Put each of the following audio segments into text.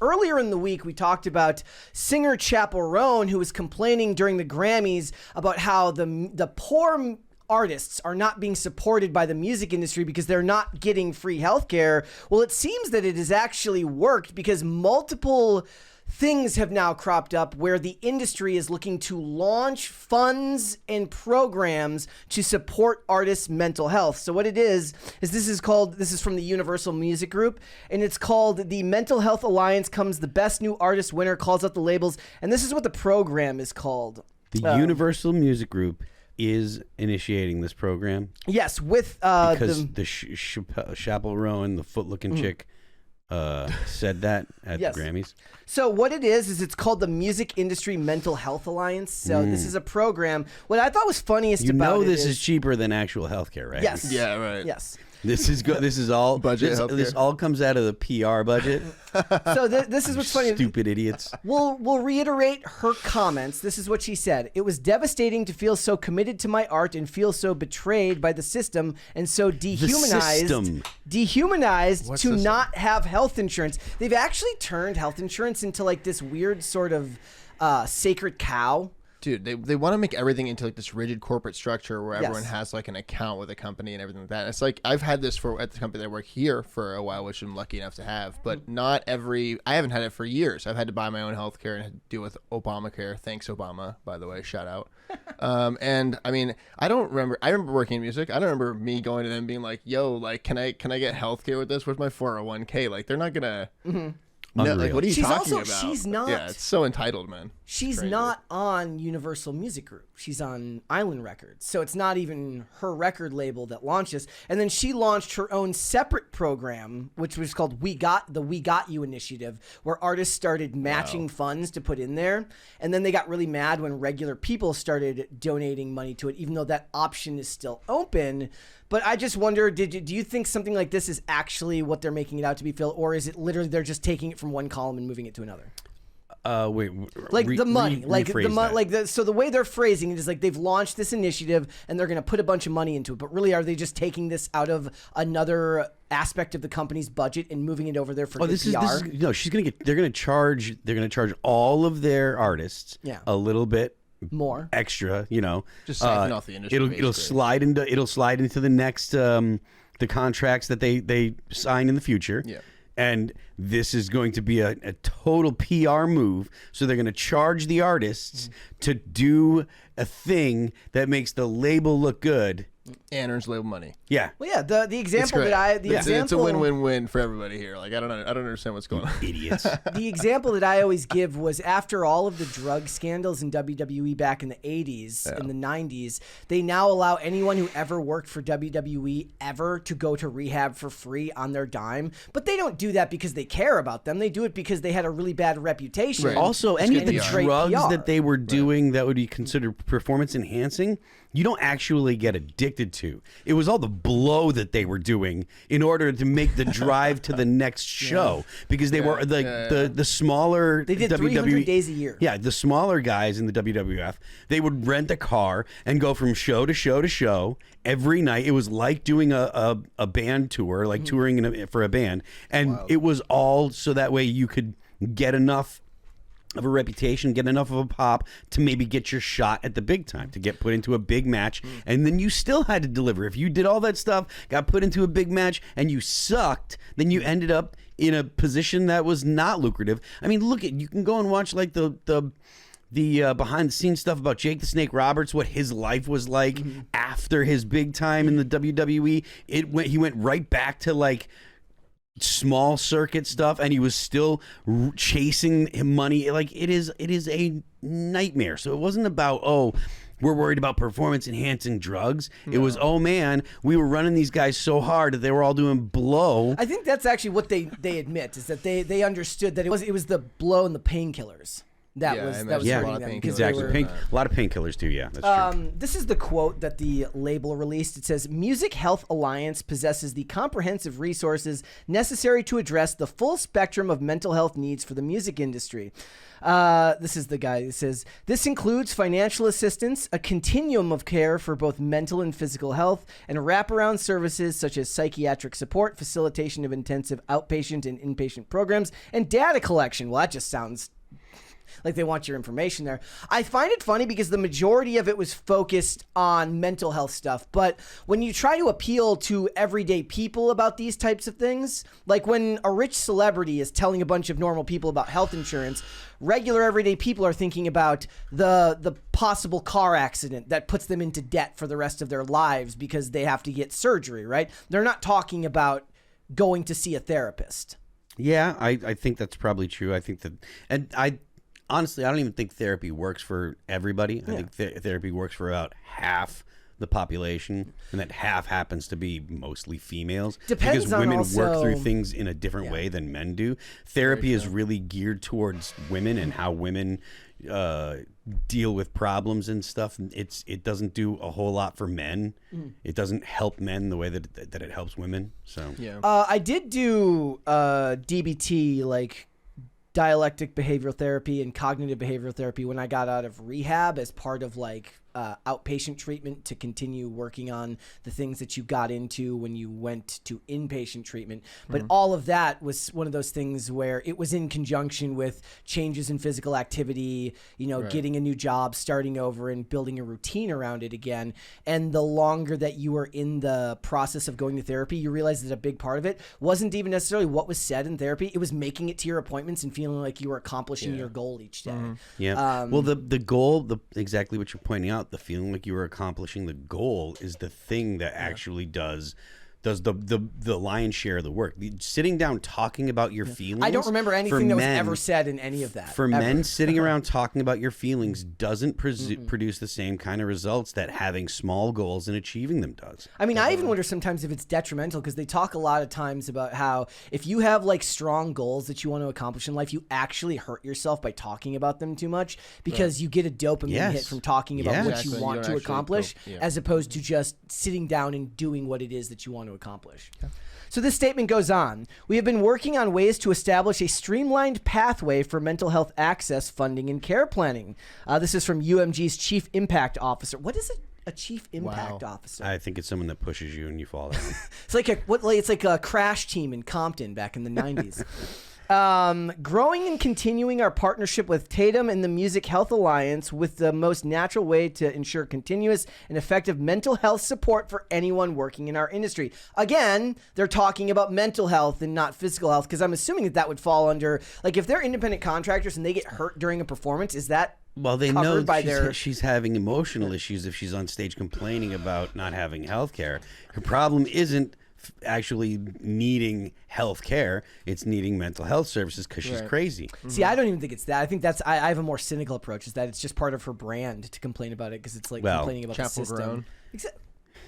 earlier in the week, we talked about singer Chappell Roan, who was complaining during the Grammys about how the poor artists are not being supported by the music industry because they're not getting free healthcare. Well, it seems that it has actually worked because multiple things have now cropped up where the industry is looking to launch funds and programs to support artists' mental health. So what it is this is from the Universal Music Group, and it's called the Mental Health Alliance Comes the Best New Artist Winner, calls out the labels, and this is what the program is called. The Universal Music Group is initiating this program. Yes, with because the Chappell Roan, the foot-looking chick, said that at the Grammys. So what it is it's called the Music Industry Mental Health Alliance. So this is a program. What I thought was funniest about it this is cheaper than actual healthcare, right? Yes. Yeah, right. Yes. This is all budget. This all comes out of the PR budget. So this is what's funny. Stupid idiots. We'll reiterate her comments. This is what she said. It was devastating to feel so committed to my art and feel so betrayed by the system and so dehumanized to not have health insurance. They've actually turned health insurance into like this weird sort of sacred cow. Dude, they want to make everything into like this rigid corporate structure where everyone has like an account with a company and everything like that. And it's like I've had this at the company that I work here for a while, which I'm lucky enough to have. But I haven't had it for years. I've had to buy my own healthcare and had to deal with Obamacare. Thanks, Obama, by the way. Shout out. And I mean, I remember working in music. I don't remember me going to them being like, "Yo, like, can I get healthcare with this? Where's my 401k?" Like, they're not gonna. No, like, what are you talking about? She's not. Yeah, it's so entitled, man. She's not on Universal Music Group. She's on Island Records. So it's not even her record label that launched this. And then she launched her own separate program, which was called We Got You Initiative, where artists started matching funds to put in there. And then they got really mad when regular people started donating money to it, even though that option is still open. But I just wonder, do you think something like this is actually what they're making it out to be, Phil, or is it literally they're just taking it from one column and moving it to another? Wait, like the money, so the way they're phrasing it is like they've launched this initiative and they're going to put a bunch of money into it. But really, are they just taking this out of another aspect of the company's budget and moving it over there for PR? No, they're going to charge all of their artists a little bit more extra, just siphon off the industry. It'll slide into the next the contracts that they sign in the future. Yeah. And this is going to be a total PR move. So they're going to charge the artists to do a thing that makes the label look good and earns label money. Yeah. Well, yeah. The example it's a win-win-win for everybody here. Like I don't understand what's going on. Idiots. The example that I always give was after all of the drug scandals in WWE back in the 80s and the 90s, they now allow anyone who ever worked for WWE ever to go to rehab for free on their dime. But they don't do that because they care about them. They do it because they had a really bad reputation. Right. Also, any of the drugs that they were doing that would be considered performance enhancing, you don't actually get addicted to. It was all the blow that they were doing in order to make the drive to the next show because they were the smaller. They did WWE, 300 days a year. Yeah, the smaller guys in the WWF, they would rent a car and go from show to show to show every night. It was like doing a band tour, like touring for a band, and it was all so that way you could get enough of a reputation, get enough of a pop to maybe get your shot at the big time, to get put into a big match, and then you still had to deliver. If you did all that stuff, got put into a big match, and you sucked, then you ended up in a position that was not lucrative. I mean, you can go and watch like the behind the scenes stuff about Jake the Snake Roberts, what his life was like after his big time in the WWE. He went right back to like small circuit stuff, and he was still chasing money. Like it is a nightmare. So it wasn't about we're worried about performance enhancing drugs. It was man, we were running these guys so hard that they were all doing blow. I think that's actually what they admit is that they understood that it was the blow and the painkillers. that Yeah, was I that was imagine Yeah, hurting a lot of them painkillers. because they Exactly. were- A lot of painkillers too. Yeah, that's true. This is the quote that the label released. It says, Music Health Alliance possesses the comprehensive resources necessary to address the full spectrum of mental health needs for the music industry. This is the guy who says, this includes financial assistance, a continuum of care for both mental and physical health, and wraparound services such as psychiatric support, facilitation of intensive outpatient and inpatient programs, and data collection. Well, that just sounds like they want your information there. I find it funny because the majority of it was focused on mental health stuff. But when you try to appeal to everyday people about these types of things, like when a rich celebrity is telling a bunch of normal people about health insurance, regular everyday people are thinking about the possible car accident that puts them into debt for the rest of their lives because they have to get surgery, right? They're not talking about going to see a therapist. Yeah, I think that's probably true. I think that, and honestly, I don't even think therapy works for everybody. I think therapy works for about half the population, and that half happens to be mostly females. Depends because on women also- work through things in a different way than men do. Therapy is really geared towards women and how women deal with problems and stuff. It doesn't do a whole lot for men. It doesn't help men the way that it helps women. So Yeah. I did do DBT, like dialectic behavioral therapy and cognitive behavioral therapy, when I got out of rehab as part of like outpatient treatment to continue working on the things that you got into when you went to inpatient treatment. But all of that was one of those things where it was in conjunction with changes in physical activity, getting a new job, starting over, and building a routine around it again. And the longer that you were in the process of going to therapy, you realize that a big part of it wasn't even necessarily what was said in therapy. It was making it to your appointments and feeling like you were accomplishing your goal each day. yeah. Well, the goal, exactly what you're pointing out, the feeling like you were accomplishing the goal is the thing that actually does the lion's share of the work. Sitting down talking about your feelings. I don't remember anything that was ever said in any of that. For ever. men, sitting around talking about your feelings doesn't produce the same kind of results that having small goals and achieving them does. I mean, I even wonder sometimes if it's detrimental, because they talk a lot of times about how if you have like strong goals that you want to accomplish in life, you actually hurt yourself by talking about them too much, because you get a dopamine hit from talking about what Exactly. you You want don't to actually accomplish, as opposed to just sitting down and doing what it is that you want to accomplish. So this statement goes on. We have been working on ways to establish a streamlined pathway for mental health access, funding, and care planning. This is from UMG's Chief Impact Officer. What is a Chief Impact Officer? I think it's someone that pushes you and you fall down. It's like a crash team in Compton back in the 90s. Growing and continuing our partnership with Tatum and the Music Health Alliance with the most natural way to ensure continuous and effective mental health support for anyone working in our industry. Again, they're talking about mental health and not physical health, because I'm assuming that would fall under, like, if they're independent contractors and they get hurt during a performance, is that Well, they know by she's having emotional issues if she's on stage complaining about not having health care. Her problem isn't actually needing health care, it's needing mental health services because she's crazy. See, I don't even think it's that. I think that's I have a more cynical approach, is that it's just part of her brand to complain about it, because it's like complaining about the Chappell system. Roan.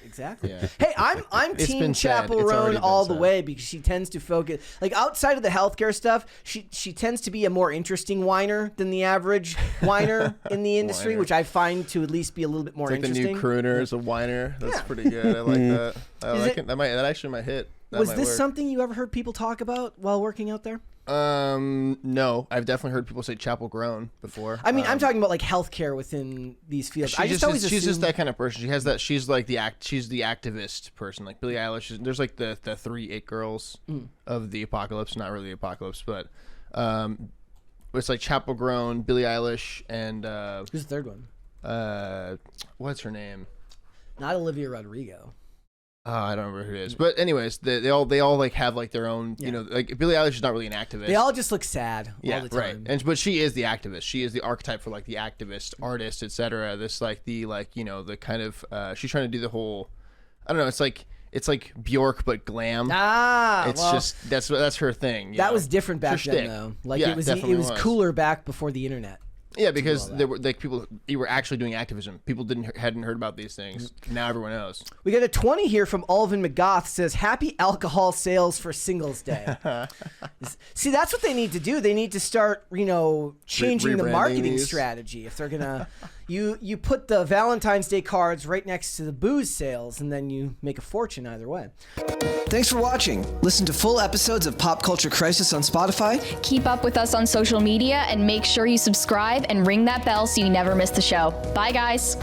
Exactly. Yeah. Hey, I'm It's team been said. Chappell It's already Roan been all the said. way, because she tends to focus, like, outside of the healthcare stuff, she tends to be a more interesting whiner than the average whiner in the industry, Whiner. which I find to at least be a little bit more It's like interesting. the new crooner is a whiner. That's Yeah. pretty good. I like that. I Is like it- it. That actually might hit. That Was might this work. something you ever heard people talk about while working out there? No, I've definitely heard people say Chappell Grown before. I mean, I'm talking about like healthcare within these fields. I She's just always just assumed- that kind of person. She has that. She's like she's the activist person. Like Billie Eilish. There's like the 3 It Girls of the apocalypse. Not really the apocalypse, but it's like Chappell Grown, Billie Eilish, and Who's the third one? what's her name? Not Olivia Rodrigo. I don't remember who it is. But anyways, they all like have like their own. You know, like Billie Eilish is not really an activist. They all just look sad all the time. Right. But she is the activist. She is the archetype for like the activist, artist, etc. This like the the kind of she's trying to do the whole. I don't know. It's like Bjork but glam. It's well, just that's her thing. that was different back It's her then, shtick. though. Like Yeah, it was definitely cooler back before the internet. Yeah, because there were like people, you were actually doing activism. People hadn't heard about these things. Now everyone knows. We got a 20 here from Alvin McGoth, says happy alcohol sales for Singles Day. See, that's what they need to do. They need to start, changing the marketing strategy. If they're gonna, you put the Valentine's Day cards right next to the booze sales, and then you make a fortune either way. Thanks for watching. Listen to full episodes of Pop Culture Crisis on Spotify. Keep up with us on social media and make sure you subscribe and ring that bell so you never miss the show. Bye, guys.